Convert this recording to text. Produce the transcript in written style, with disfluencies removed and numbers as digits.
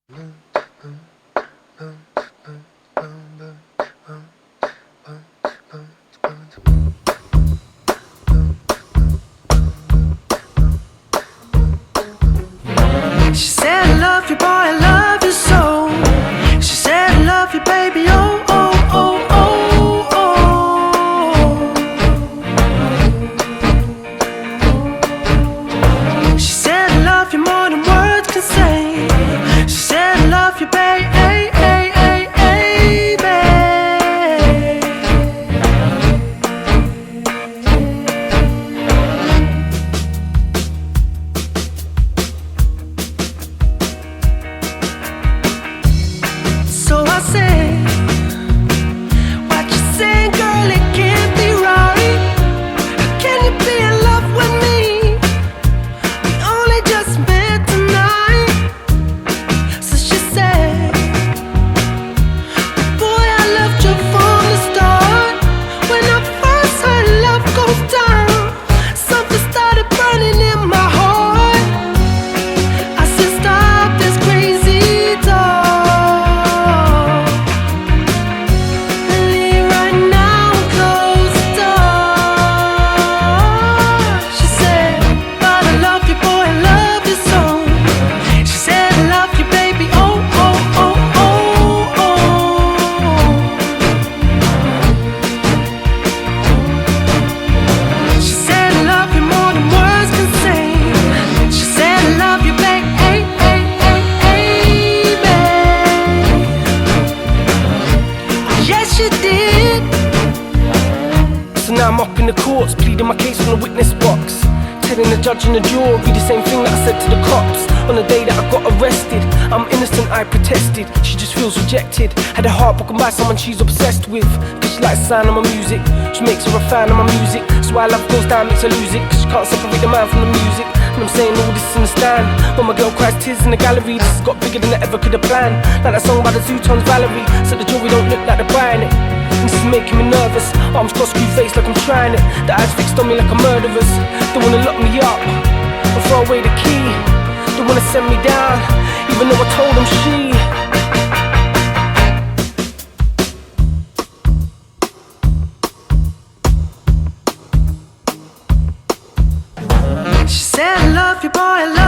She said I love you, boy, I love you so. She said I love you, baby, oh, oh, oh, oh, oh. She said I love you more than words can say. She said I love you, baby. So I said, what you saying, girl, it can't be right. How can you be in love with me? We only just met tonight. So she said, boy, I loved you from the start. When I first heard love goes down, something started burning in my heart. I said, stop this crazy talk. So now I'm up in the courts, pleading my case from the witness box, telling the judge and the jury the same thing that I said to the cops on the day that I got arrested. I'm innocent, I protested. She just feels rejected. Had her heart broken by someone she's obsessed with, cause she likes the sound of my music. She makes her a fan of my music. So why love goes down makes her lose it, cause she can't separate the man from the music. And I'm saying all this in the stand, when my girl cries tears in the gallery. This has got bigger than I ever could have planned. Like that song by the Zootons, Valerie. So the jury don't look like they're buying it. This is making me nervous. Arms crossed, screw face like I'm trying it. The eyes fixed on me like a murderer's. They wanna lock me up or throw away the key. They wanna send me down, even though I told them she said I love you, boy, I love you.